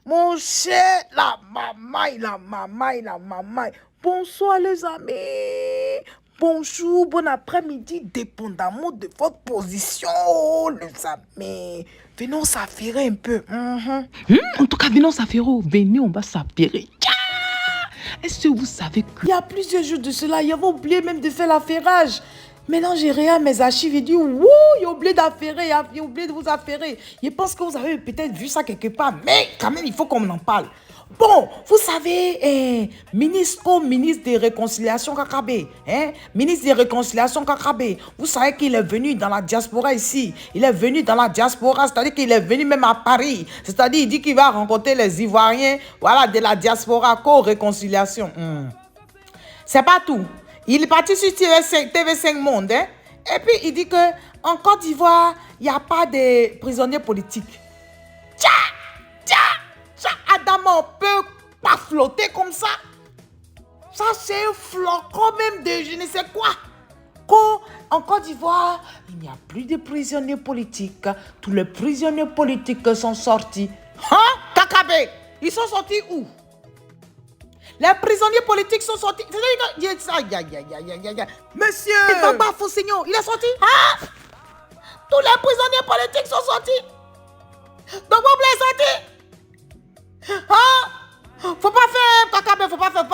Mon cher, la mamaille. Bonsoir les amis. Bonjour, bon après-midi, dépendamment de votre position, les amis. Venons s'affairer un peu. En tout cas, venons s'affairer. Venez, on va s'affairer. Est-ce que vous savez que... Il y a plusieurs jours de cela, il avait oublié même de faire l'affairage. Maintenant, j'ai regardé mes archives et dit, wouh, il a oublié d'affairer, il a oublié de vous affairer. Je pense que vous avez peut-être vu ça quelque part, mais quand même, il faut qu'on en parle. Bon, vous savez, ministre de réconciliation Kakabe, ministre de réconciliation Kakabe, vous savez qu'il est venu dans la diaspora ici. Il est venu dans la diaspora, c'est-à-dire qu'il est venu même à Paris. C'est-à-dire, il dit qu'il va rencontrer les Ivoiriens, voilà, de la diaspora, co-réconciliation. C'est pas tout. Il est parti sur TV5 Monde, et puis il dit que en Côte d'Ivoire, il n'y a pas de prisonniers politiques. Adam, on peut pas flotter comme ça. Ça, c'est un flocon même de je ne sais quoi. En Côte d'Ivoire, il n'y a plus de prisonniers politiques. Tous les prisonniers politiques sont sortis. Kakabe, ils sont sortis où? Les prisonniers politiques sont sortis. Monsieur Baba Foussignon, il est sorti. Tous les prisonniers politiques sont sortis. Donc, vous est sorti. Faut pas faire Kakabe, faut pas faire.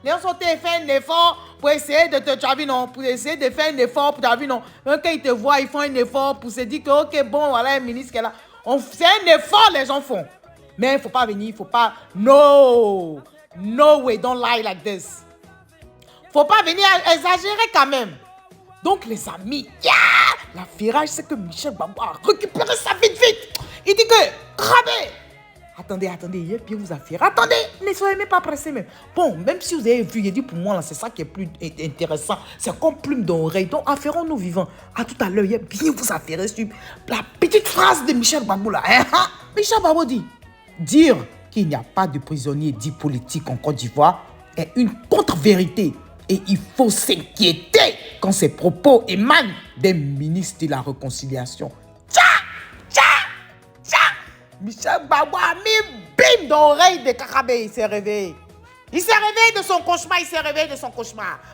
Les gens sont fait un effort pour essayer de te chaver, non. Pour essayer de faire un effort pour chaver, non. Même quand ils te voient, ils font un effort pour se dire que, ok, bon, voilà un ministre qui est là. C'est un effort, les gens font. Mais il faut pas venir, il faut pas. No way, don't lie like this. Faut pas venir exagérer quand même. Donc, les amis, l'affairage, c'est que Michel Babou a récupéré ça vite. Il dit que, Krabé. Attendez, il est bien vous affairer. Attendez, ne soyez même pas pressés même. Bon, même si vous avez vu, il dit pour moi, là, c'est ça qui est plus intéressant. C'est comme plume d'oreille. Donc, affairons-nous vivants. À tout à l'heure, il est bien vous affairer sur la petite phrase de Michel Babou là. Michel Babou dit, dire qu'il n'y a pas de prisonniers dits politiques en Côte d'Ivoire est une contre-vérité. Et il faut s'inquiéter quand ces propos émanent des ministres de la réconciliation. Michel Babou a mis bim dans l'oreille de Kakabe, il s'est réveillé. Il s'est réveillé de son cauchemar,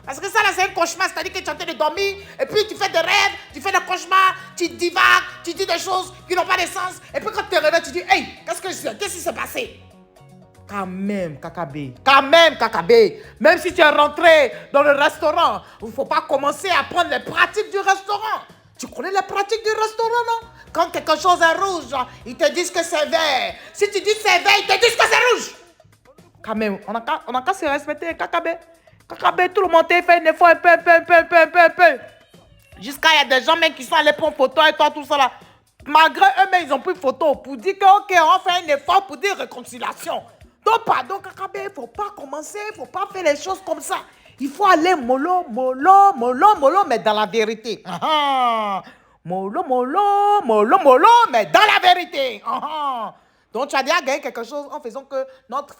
Parce que ça là c'est un cauchemar, c'est-à-dire que tu es en train de dormir, et puis tu fais des rêves, tu fais des cauchemars, tu divagues, tu dis des choses qui n'ont pas de sens, et puis quand tu te réveilles, tu dis, hey, qu'est-ce qui s'est passé? Quand même, Kakabe. Même si tu es rentré dans le restaurant, il ne faut pas commencer à prendre les pratiques du restaurant. Tu connais les pratiques du restaurant, non? Quand quelque chose est rouge, ils te disent que c'est vert. Si tu dis c'est vert, ils te disent que c'est rouge. Quand même, on a qu'à se respecter, Kakabe. Kakabe, tout le monde fait un effort un peu. Jusqu'à il y a des gens même qui sont allés prendre photo et toi, tout ça là. Malgré eux-mêmes, ils ont pris photo pour dire que, ok, on fait un effort pour dire réconciliation. Donc, pardon, Kakabe, il ne faut pas commencer, il ne faut pas faire les choses comme ça. Il faut aller mollo, mais dans la vérité. Mollo, mais dans la vérité. Donc, tu as déjà gagné quelque chose en faisant que notre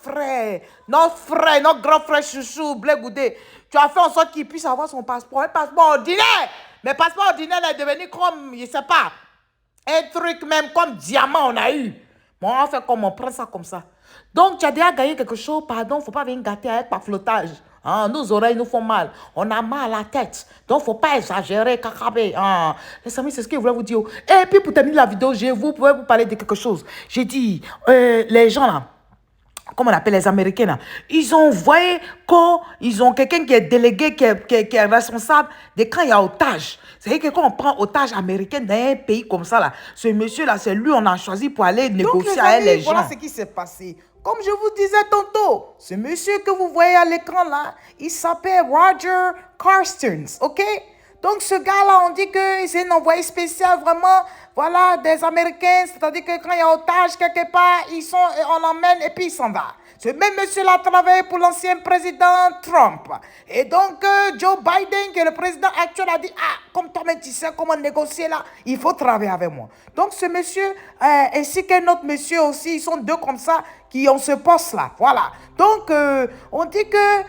grand frère chouchou, Blé Goudé, tu as fait en sorte qu'il puisse avoir son passeport, un passeport ordinaire. Mais passeport ordinaire est devenu comme, je ne sais pas, un truc même comme diamant on a eu. Bon, on fait comme on prend ça comme ça. Donc, tu as déjà gagné quelque chose, pardon, il ne faut pas venir gâter avec par flottage. Nos oreilles nous font mal. On a mal à la tête. Donc, il ne faut pas exagérer, Kakabe. Les amis, c'est ce que je voulais vous dire. Et puis, pour terminer la vidéo, je pouvez vous parler de quelque chose. J'ai dit, les gens là, comment on appelle les Américains là, ils ont envoyé ils ont quelqu'un qui est délégué, qui est responsable de quand il y a otage. C'est-à-dire que quand on prend otage américain dans un pays comme ça là, ce monsieur là, c'est lui on a choisi pour aller négocier avec les gens. Voilà ce qui s'est passé. Comme je vous disais tantôt, ce monsieur que vous voyez à l'écran là, il s'appelle Roger Carstens, ok? Donc ce gars-là, on dit que c'est un envoyé spécial vraiment, voilà, des Américains. C'est-à-dire que quand il y a otage quelque part, on l'emmène et puis il s'en va. Ce même monsieur-là a travaillé pour l'ancien président Trump. Et donc Joe Biden, qui est le président actuel, a dit, comme toi-même tu sais comment négocier là, il faut travailler avec moi. Donc ce monsieur, ainsi qu'un autre monsieur aussi, ils sont deux comme ça, qui ont ce poste-là, voilà. Donc on dit que,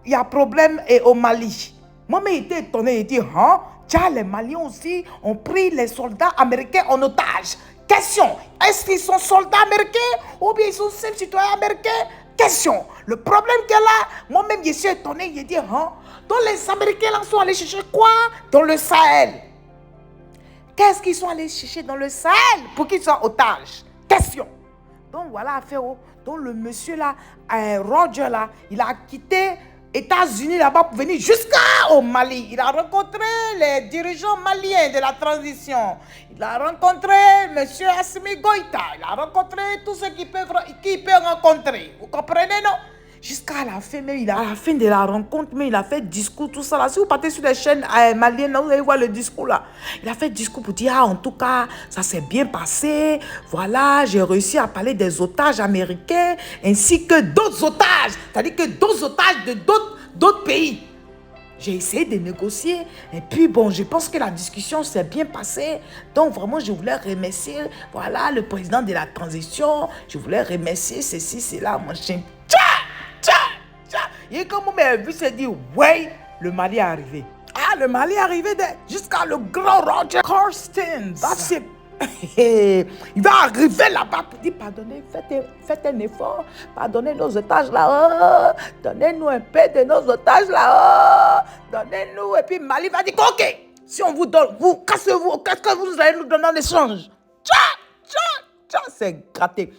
il y a problème au Mali. Moi, j'ai été étonné, il dit, tiens, les Maliens aussi ont pris les soldats américains en otage. Question. Est-ce qu'ils sont soldats américains ou bien ils sont simples citoyens américains? Question. Le problème qu'il y a là, moi-même, je suis étonné. Je dis, hein? Donc les Américains là sont allés chercher quoi? Dans le Sahel. Qu'est-ce qu'ils sont allés chercher dans le Sahel pour qu'ils soient otages? Question. Donc voilà, affaire. Donc le monsieur là, Roger là, il a quitté États-Unis là-bas pour venir jusqu'au Mali. Il a rencontré les dirigeants maliens de la transition. Il a rencontré monsieur Assimi Goïta. Il a rencontré tous ceux qui peuvent rencontrer. Vous comprenez, non? Jusqu'à la fin, même, à la fin de la rencontre, mais il a fait discours, tout ça là. Si vous partez sur les chaînes maliennes, là, vous allez voir le discours là. Il a fait discours pour dire, ah, en tout cas, ça s'est bien passé. Voilà, j'ai réussi à parler des otages américains ainsi que d'autres otages. C'est-à-dire que d'autres otages de d'autres pays. J'ai essayé de négocier et puis bon, je pense que la discussion s'est bien passée. Donc vraiment, je voulais remercier, voilà, le président de la transition. Je voulais remercier ceci, cela, machin. Et quand on m'a vu, s'est dit, ouais, le Mali est arrivé. Ah, le Mali est arrivé jusqu'à le grand Roger Carstens. Il va arriver là-bas pour dire, pardonnez, faites un effort, pardonnez nos otages là-haut, donnez-nous un peu de nos otages là-haut, donnez-nous. Et puis Mali va dire, ok, si on vous donne, vous cassez-vous, qu'est-ce que vous allez nous donner en échange? C'est gratté.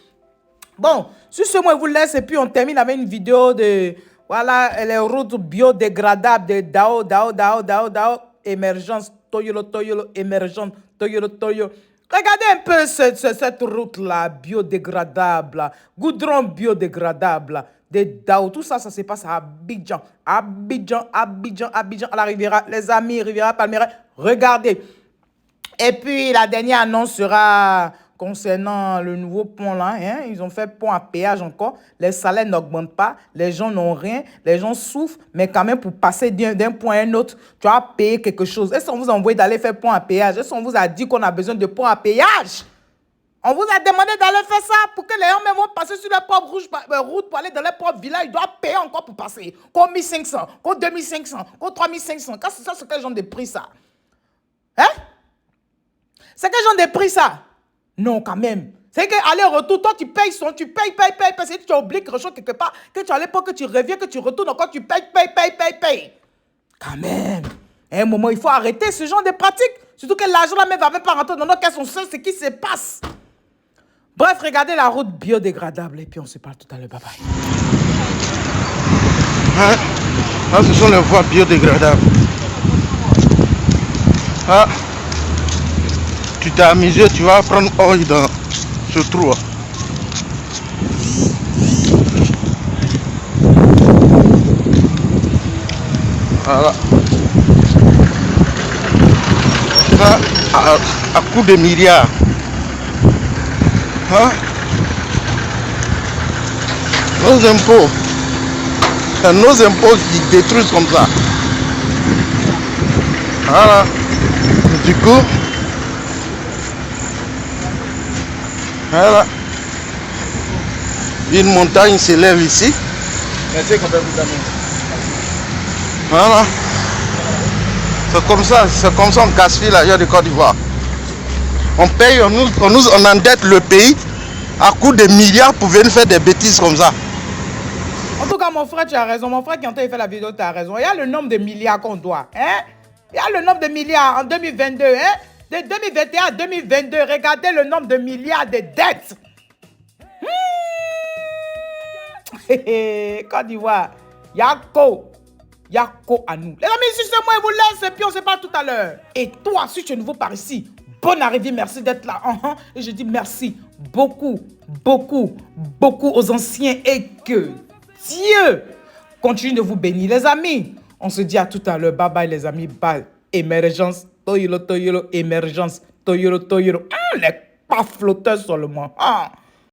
Bon, sur ce, moi, je vous laisse et puis on termine avec une vidéo de, voilà, les routes biodégradables de Dao, émergence, Toyolo, émergence, Toyolo. Regardez un peu cette route-là, biodégradable, goudron biodégradable de Dao. Tout ça, ça se passe à Abidjan. Abidjan, à la Riviera, les amis, Riviera Palmera. Regardez. Et puis, la dernière annonce sera concernant le nouveau pont là. Hein? Ils ont fait pont à péage encore. Les salaires n'augmentent pas. Les gens n'ont rien. Les gens souffrent. Mais quand même, pour passer d'un point à un autre, tu vas payer quelque chose. Est-ce qu'on vous a envoyé d'aller faire pont à péage? Est-ce qu'on vous a dit qu'on a besoin de pont à péage? On vous a demandé d'aller faire ça pour que les gens même vont passer sur leur propre route pour aller dans leur propre village. Ils doivent payer encore pour passer. Comme 1500, comme 2500, comme 3500. C'est quel genre de prix ça? Hein? C'est quel genre de prix ça? Non, quand même. C'est qu'aller-retour, toi, tu payes, parce que tu oublies quelque chose quelque part, que tu allais pas, que tu reviens, que tu retournes encore, tu payes. Quand même. À un moment, il faut arrêter ce genre de pratique. Surtout que l'argent là même va même pas rentrer dans nos caisses, on sait ce qui se passe. Bref, regardez la route biodégradable et puis on se parle tout à l'heure. Bye bye. Hein? Ah, ce sont les voies biodégradables. Ah. Tu t'es amusé, tu vas prendre oil dans ce trou. Voilà. Ça, à coup de milliards. Hein? Nos impôts. C'est nos impôts qui détruisent comme ça. Voilà. Du coup, voilà. Une montagne s'élève ici. Merci qu'on peut vous amener. Voilà. C'est comme ça on gaspille l'argent de Côte d'Ivoire. On paye, on endette le pays à coups de milliards pour venir faire des bêtises comme ça. En tout cas, mon frère, tu as raison. Mon frère qui a fait la vidéo, tu as raison. Il y a le nombre de milliards qu'on doit. Hein? Il y a le nombre de milliards en 2022. Hein? De 2021 à 2022, regardez le nombre de milliards de dettes. Côte d'Ivoire, Yako à nous. Les amis, si c'est moi, je vous laisse et puis on se parle tout à l'heure. Et toi, si tu es nouveau par ici, bonne arrivée, merci d'être là. Et je dis merci beaucoup aux anciens et que Dieu continue de vous bénir. Les amis, on se dit à tout à l'heure. Bye bye les amis, bye. Émergence, Toyolo, émergence, Toyolo. Les pas flotteurs seulement.